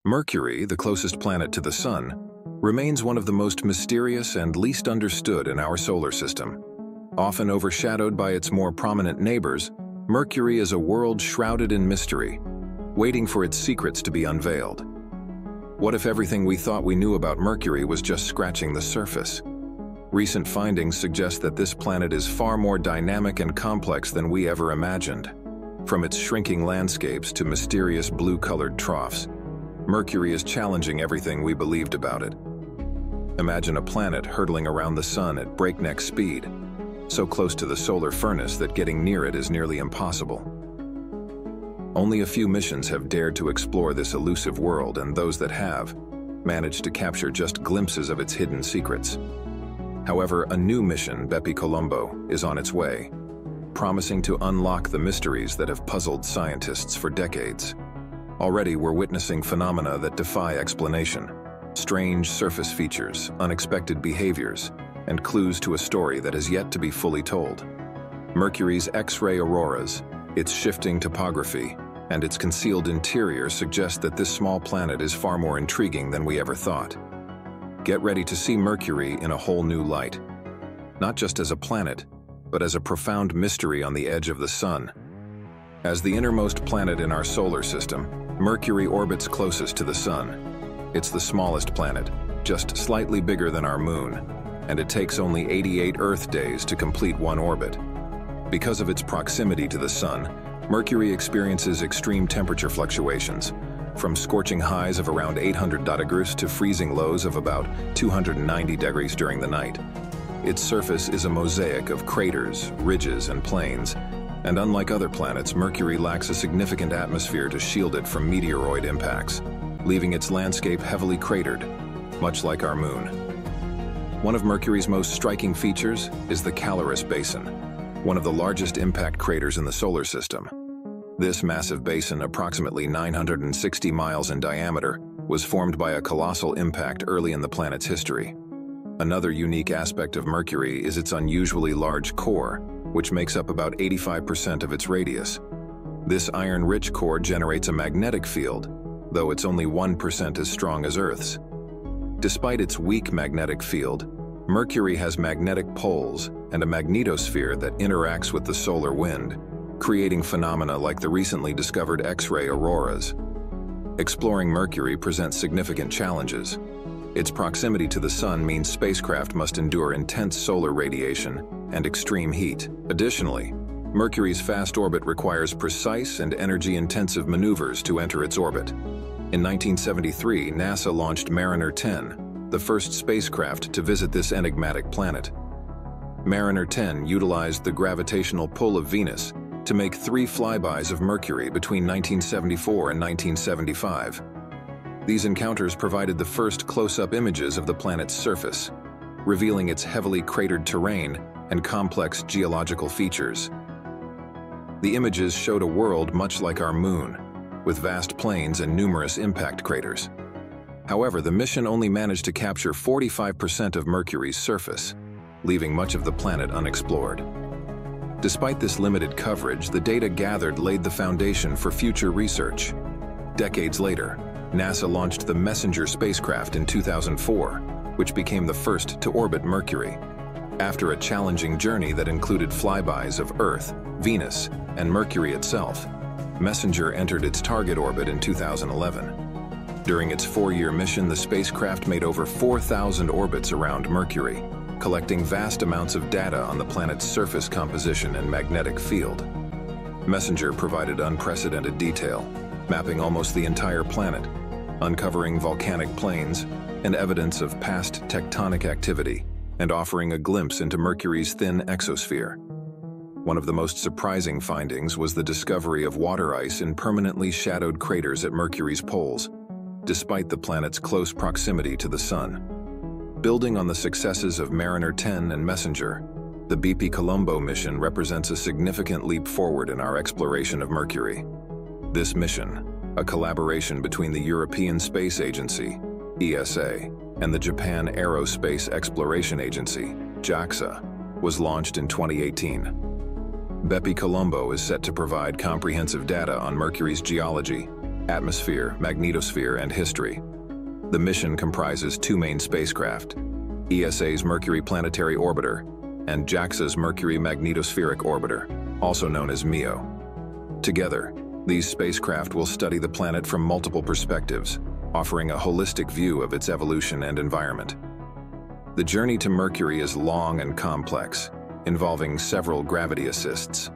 Mercury, the closest planet to the Sun, remains one of the most mysterious and least understood in our solar system. Often overshadowed by its more prominent neighbors, Mercury is a world shrouded in mystery, waiting for its secrets to be unveiled. What if everything we thought we knew about Mercury was just scratching the surface? Recent findings suggest that this planet is far more dynamic and complex than we ever imagined. From its shrinking landscapes to mysterious blue-colored troughs, Mercury is challenging everything we believed about it. Imagine a planet hurtling around the Sun at breakneck speed, so close to the solar furnace that getting near it is nearly impossible. Only a few missions have dared to explore this elusive world, and those that have managed to capture just glimpses of its hidden secrets. However, a new mission, Bepi Colombo, is on its way, promising to unlock the mysteries that have puzzled scientists for decades. Already, we're witnessing phenomena that defy explanation. Strange surface features, unexpected behaviors, and clues to a story that has yet to be fully told. Mercury's X-ray auroras, its shifting topography, and its concealed interior suggest that this small planet is far more intriguing than we ever thought. Get ready to see Mercury in a whole new light. Not just as a planet, but as a profound mystery on the edge of the Sun. As the innermost planet in our solar system, Mercury orbits closest to the Sun. It's the smallest planet, just slightly bigger than our Moon, and it takes only 88 Earth days to complete one orbit. Because of its proximity to the Sun, Mercury experiences extreme temperature fluctuations, from scorching highs of around 800 degrees to freezing lows of about 290 degrees during the night. Its surface is a mosaic of craters, ridges, and plains, and unlike other planets, Mercury lacks a significant atmosphere to shield it from meteoroid impacts, leaving its landscape heavily cratered, much like our Moon. One of Mercury's most striking features is the Caloris Basin, one of the largest impact craters in the solar system. This massive basin, approximately 960 miles in diameter, was formed by a colossal impact early in the planet's history. Another unique aspect of Mercury is its unusually large core, which makes up about 85% of its radius. This iron-rich core generates a magnetic field, though it's only 1% as strong as Earth's. Despite its weak magnetic field, Mercury has magnetic poles and a magnetosphere that interacts with the solar wind, creating phenomena like the recently discovered X-ray auroras. Exploring Mercury presents significant challenges. Its proximity to the Sun means spacecraft must endure intense solar radiation and extreme heat. Additionally, Mercury's fast orbit requires precise and energy-intensive maneuvers to enter its orbit. In 1973, NASA launched Mariner 10, the first spacecraft to visit this enigmatic planet. Mariner 10 utilized the gravitational pull of Venus to make 3 flybys of Mercury between 1974 and 1975. These encounters provided the first close-up images of the planet's surface, revealing its heavily cratered terrain and complex geological features. The images showed a world much like our Moon, with vast plains and numerous impact craters. However, the mission only managed to capture 45% of Mercury's surface, leaving much of the planet unexplored. Despite this limited coverage, the data gathered laid the foundation for future research. Decades later, NASA launched the Messenger spacecraft in 2004, which became the first to orbit Mercury. After a challenging journey that included flybys of Earth, Venus, and Mercury itself, Messenger entered its target orbit in 2011. During its 4-year mission, the spacecraft made over 4,000 orbits around Mercury, collecting vast amounts of data on the planet's surface composition and magnetic field. Messenger provided unprecedented detail, mapping almost the entire planet, uncovering volcanic plains and evidence of past tectonic activity, and offering a glimpse into Mercury's thin exosphere. One of the most surprising findings was the discovery of water ice in permanently shadowed craters at Mercury's poles, despite the planet's close proximity to the Sun. Building on the successes of Mariner 10 and Messenger, the Bepi Colombo mission represents a significant leap forward in our exploration of Mercury. This mission, a collaboration between the European Space Agency, ESA, and the Japan Aerospace Exploration Agency, JAXA, was launched in 2018. Bepi Colombo is set to provide comprehensive data on Mercury's geology, atmosphere, magnetosphere, and history. The mission comprises two main spacecraft, ESA's Mercury Planetary Orbiter and JAXA's Mercury Magnetospheric Orbiter, also known as MEO. Together, these spacecraft will study the planet from multiple perspectives, offering a holistic view of its evolution and environment. The journey to Mercury is long and complex, involving several gravity assists.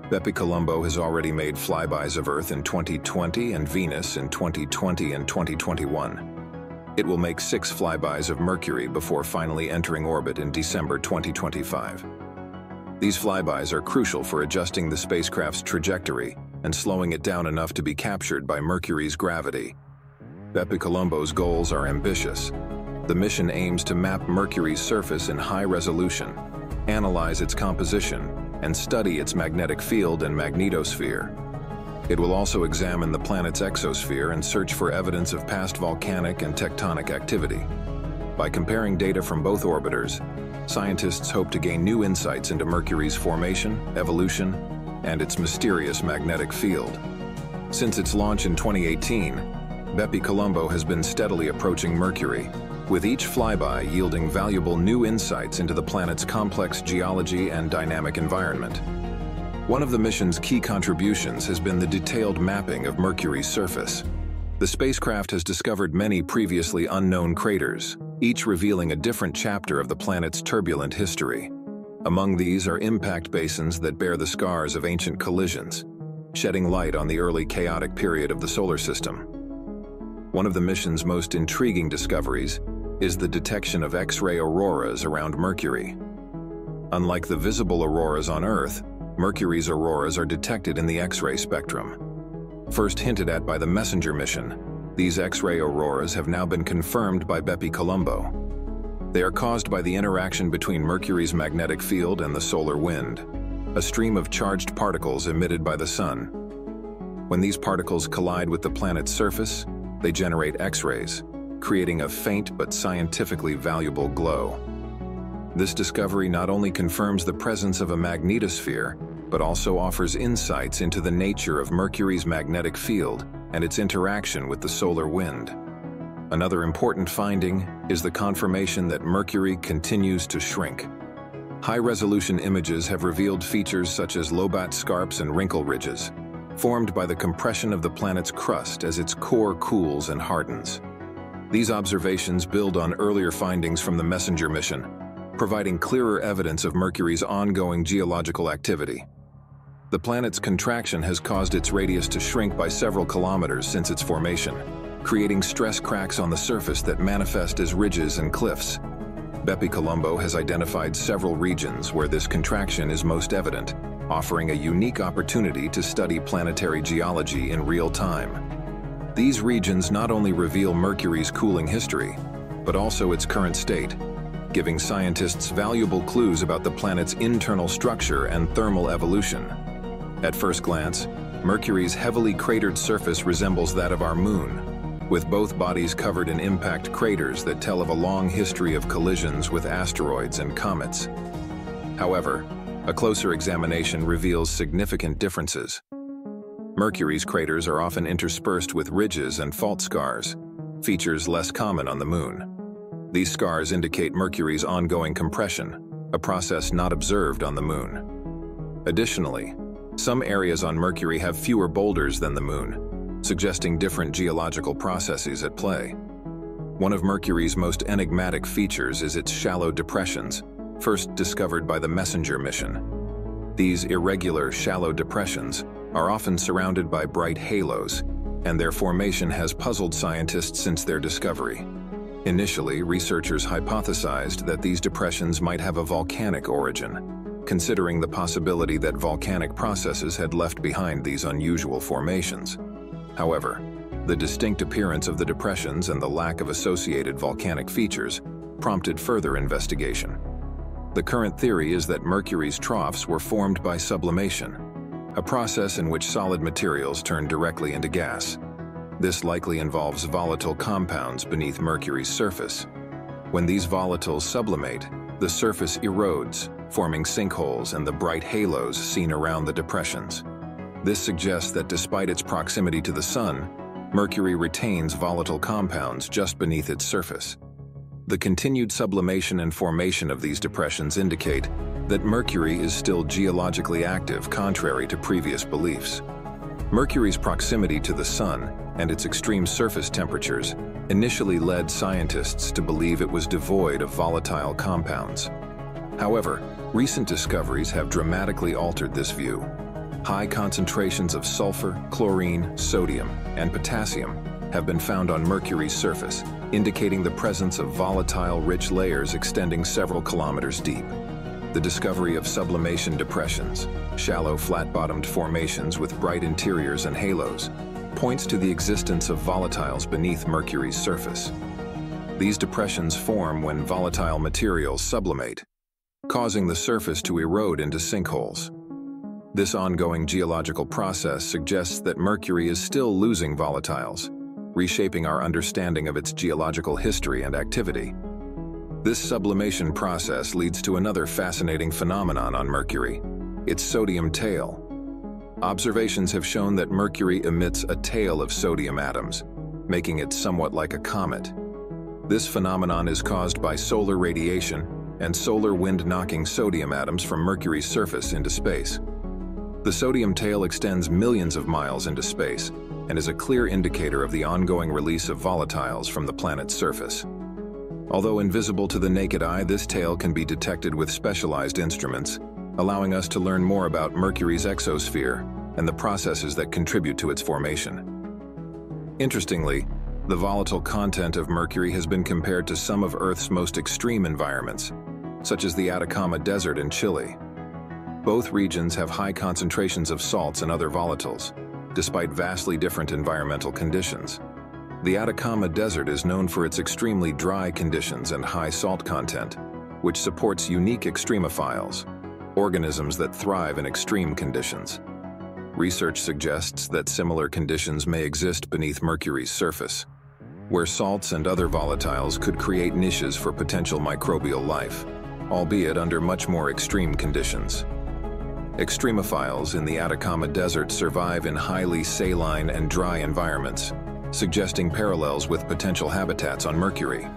Bepi Colombo has already made flybys of Earth in 2020 and Venus in 2020 and 2021. It will make 6 flybys of Mercury before finally entering orbit in December 2025. These flybys are crucial for adjusting the spacecraft's trajectory and slowing it down enough to be captured by Mercury's gravity. Bepi Colombo's goals are ambitious. The mission aims to map Mercury's surface in high resolution, analyze its composition, and study its magnetic field and magnetosphere. It will also examine the planet's exosphere and search for evidence of past volcanic and tectonic activity. By comparing data from both orbiters, scientists hope to gain new insights into Mercury's formation, evolution, and its mysterious magnetic field. Since its launch in 2018, Bepi Colombo has been steadily approaching Mercury, with each flyby yielding valuable new insights into the planet's complex geology and dynamic environment. One of the mission's key contributions has been the detailed mapping of Mercury's surface. The spacecraft has discovered many previously unknown craters, each revealing a different chapter of the planet's turbulent history. Among these are impact basins that bear the scars of ancient collisions, shedding light on the early chaotic period of the solar system. One of the mission's most intriguing discoveries is the detection of X-ray auroras around Mercury. Unlike the visible auroras on Earth, Mercury's auroras are detected in the X-ray spectrum. First hinted at by the Messenger mission, these X-ray auroras have now been confirmed by Bepi Colombo. They are caused by the interaction between Mercury's magnetic field and the solar wind, a stream of charged particles emitted by the sun. When these particles collide with the planet's surface, they generate X-rays, creating a faint but scientifically valuable glow. This discovery not only confirms the presence of a magnetosphere, but also offers insights into the nature of Mercury's magnetic field and its interaction with the solar wind. Another important finding is the confirmation that Mercury continues to shrink. High-resolution images have revealed features such as lobat scarps and wrinkle ridges, formed by the compression of the planet's crust as its core cools and hardens. These observations build on earlier findings from the Messenger mission, providing clearer evidence of Mercury's ongoing geological activity. The planet's contraction has caused its radius to shrink by several kilometers since its formation, creating stress cracks on the surface that manifest as ridges and cliffs. Bepi Colombo has identified several regions where this contraction is most evident, offering a unique opportunity to study planetary geology in real time. These regions not only reveal Mercury's cooling history, but also its current state, giving scientists valuable clues about the planet's internal structure and thermal evolution. At first glance, Mercury's heavily cratered surface resembles that of our Moon, with both bodies covered in impact craters that tell of a long history of collisions with asteroids and comets. However, a closer examination reveals significant differences. Mercury's craters are often interspersed with ridges and fault scars, features less common on the Moon. These scars indicate Mercury's ongoing compression, a process not observed on the Moon. Additionally, some areas on Mercury have fewer boulders than the Moon, suggesting different geological processes at play. One of Mercury's most enigmatic features is its shallow depressions, first discovered by the Messenger mission. These irregular, shallow depressions are often surrounded by bright halos, and their formation has puzzled scientists since their discovery. Initially, researchers hypothesized that these depressions might have a volcanic origin, considering the possibility that volcanic processes had left behind these unusual formations. However, the distinct appearance of the depressions and the lack of associated volcanic features prompted further investigation. The current theory is that Mercury's troughs were formed by sublimation, a process in which solid materials turn directly into gas. This likely involves volatile compounds beneath Mercury's surface. When these volatiles sublimate, the surface erodes, forming sinkholes and the bright halos seen around the depressions. This suggests that despite its proximity to the Sun, Mercury retains volatile compounds just beneath its surface. The continued sublimation and formation of these depressions indicate that Mercury is still geologically active, contrary to previous beliefs. Mercury's proximity to the Sun and its extreme surface temperatures initially led scientists to believe it was devoid of volatile compounds. However, recent discoveries have dramatically altered this view. High concentrations of sulfur, chlorine, sodium, and potassium have been found on Mercury's surface, indicating the presence of volatile, rich layers extending several kilometers deep. The discovery of sublimation depressions, shallow, flat-bottomed formations with bright interiors and halos, points to the existence of volatiles beneath Mercury's surface. These depressions form when volatile materials sublimate, causing the surface to erode into sinkholes. This ongoing geological process suggests that Mercury is still losing volatiles, reshaping our understanding of its geological history and activity. This sublimation process leads to another fascinating phenomenon on Mercury, its sodium tail. Observations have shown that Mercury emits a tail of sodium atoms, making it somewhat like a comet. This phenomenon is caused by solar radiation and solar wind knocking sodium atoms from Mercury's surface into space. The sodium tail extends millions of miles into space and is a clear indicator of the ongoing release of volatiles from the planet's surface. Although invisible to the naked eye, this tail can be detected with specialized instruments, allowing us to learn more about Mercury's exosphere and the processes that contribute to its formation. Interestingly, the volatile content of Mercury has been compared to some of Earth's most extreme environments, such as the Atacama Desert in Chile. Both regions have high concentrations of salts and other volatiles, despite vastly different environmental conditions. The Atacama Desert is known for its extremely dry conditions and high salt content, which supports unique extremophiles, organisms that thrive in extreme conditions. Research suggests that similar conditions may exist beneath Mercury's surface, where salts and other volatiles could create niches for potential microbial life, albeit under much more extreme conditions. Extremophiles in the Atacama Desert survive in highly saline and dry environments, suggesting parallels with potential habitats on Mercury.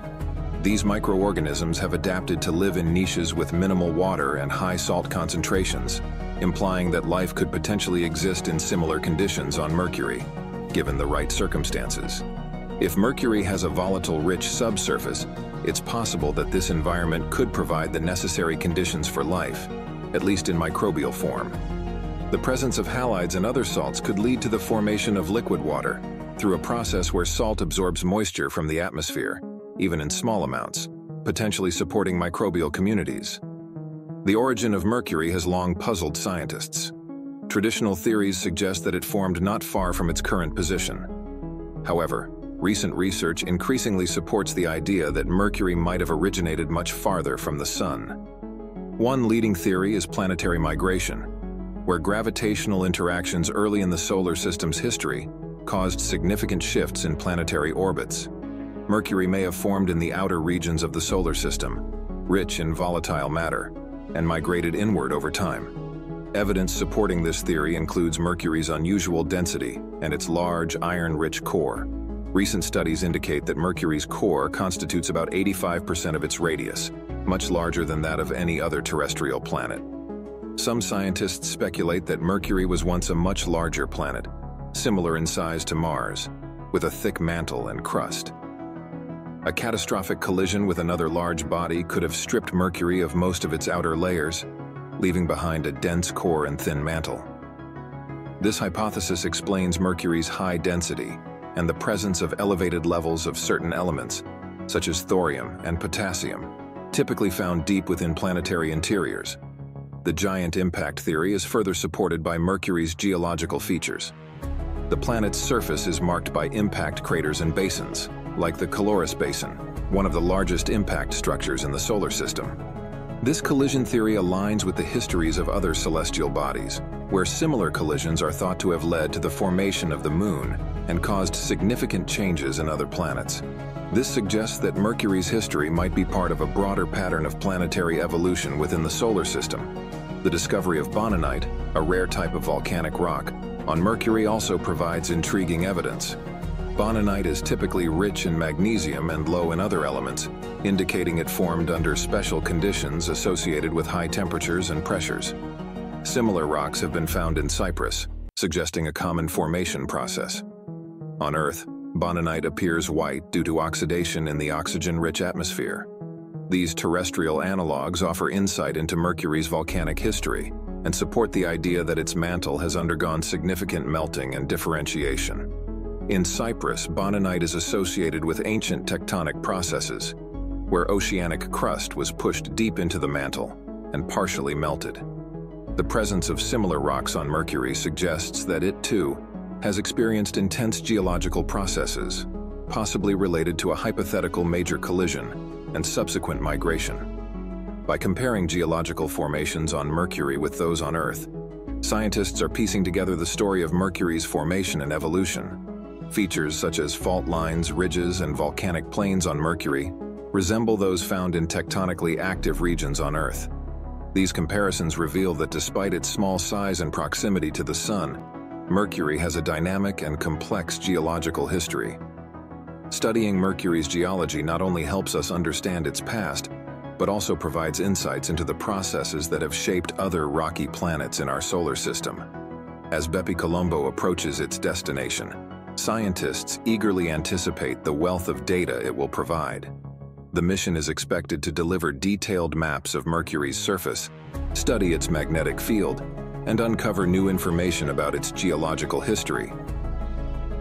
These microorganisms have adapted to live in niches with minimal water and high salt concentrations, implying that life could potentially exist in similar conditions on Mercury, given the right circumstances. If Mercury has a volatile-rich subsurface, it's possible that this environment could provide the necessary conditions for life, at least in microbial form. The presence of halides and other salts could lead to the formation of liquid water through a process where salt absorbs moisture from the atmosphere, even in small amounts, potentially supporting microbial communities. The origin of Mercury has long puzzled scientists. Traditional theories suggest that it formed not far from its current position. However, recent research increasingly supports the idea that Mercury might have originated much farther from the Sun. One leading theory is planetary migration, where gravitational interactions early in the solar system's history caused significant shifts in planetary orbits. Mercury may have formed in the outer regions of the solar system, rich in volatile matter, and migrated inward over time. Evidence supporting this theory includes Mercury's unusual density and its large, iron-rich core. Recent studies indicate that Mercury's core constitutes about 85% of its radius, much larger than that of any other terrestrial planet. Some scientists speculate that Mercury was once a much larger planet, similar in size to Mars, with a thick mantle and crust. A catastrophic collision with another large body could have stripped Mercury of most of its outer layers, leaving behind a dense core and thin mantle. This hypothesis explains Mercury's high density and the presence of elevated levels of certain elements, such as thorium and potassium, typically found deep within planetary interiors. The giant impact theory is further supported by Mercury's geological features. The planet's surface is marked by impact craters and basins, like the Caloris Basin, one of the largest impact structures in the solar system. This collision theory aligns with the histories of other celestial bodies, where similar collisions are thought to have led to the formation of the Moon and caused significant changes in other planets. This suggests that Mercury's history might be part of a broader pattern of planetary evolution within the solar system. The discovery of bonanite, a rare type of volcanic rock, on Mercury also provides intriguing evidence. Bonanite is typically rich in magnesium and low in other elements, indicating it formed under special conditions associated with high temperatures and pressures. Similar rocks have been found in Cyprus, suggesting a common formation process. On Earth, bonanite appears white due to oxidation in the oxygen-rich atmosphere. These terrestrial analogs offer insight into Mercury's volcanic history and support the idea that its mantle has undergone significant melting and differentiation. In Cyprus, bonanite is associated with ancient tectonic processes, where oceanic crust was pushed deep into the mantle and partially melted. The presence of similar rocks on Mercury suggests that it, too, has experienced intense geological processes, possibly related to a hypothetical major collision and subsequent migration. By comparing geological formations on Mercury with those on Earth, scientists are piecing together the story of Mercury's formation and evolution. Features such as fault lines, ridges, and volcanic plains on Mercury resemble those found in tectonically active regions on Earth. These comparisons reveal that despite its small size and proximity to the Sun, Mercury has a dynamic and complex geological history. Studying Mercury's geology not only helps us understand its past, but also provides insights into the processes that have shaped other rocky planets in our solar system. As Bepi Colombo approaches its destination, scientists eagerly anticipate the wealth of data it will provide. The mission is expected to deliver detailed maps of Mercury's surface, study its magnetic field, and uncover new information about its geological history.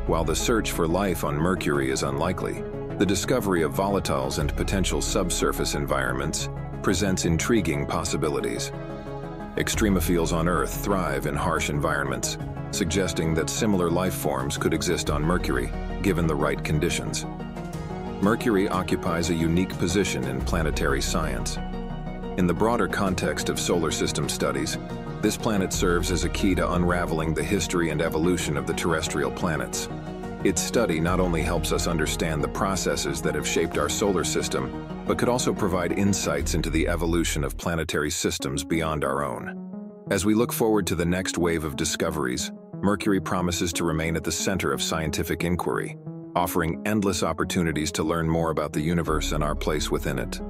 While the search for life on Mercury is unlikely, the discovery of volatiles and potential subsurface environments presents intriguing possibilities. Extremophiles on Earth thrive in harsh environments, suggesting that similar life forms could exist on Mercury, given the right conditions. Mercury occupies a unique position in planetary science. In the broader context of solar system studies, this planet serves as a key to unraveling the history and evolution of the terrestrial planets. Its study not only helps us understand the processes that have shaped our solar system, but could also provide insights into the evolution of planetary systems beyond our own. As we look forward to the next wave of discoveries, Mercury promises to remain at the center of scientific inquiry, offering endless opportunities to learn more about the universe and our place within it.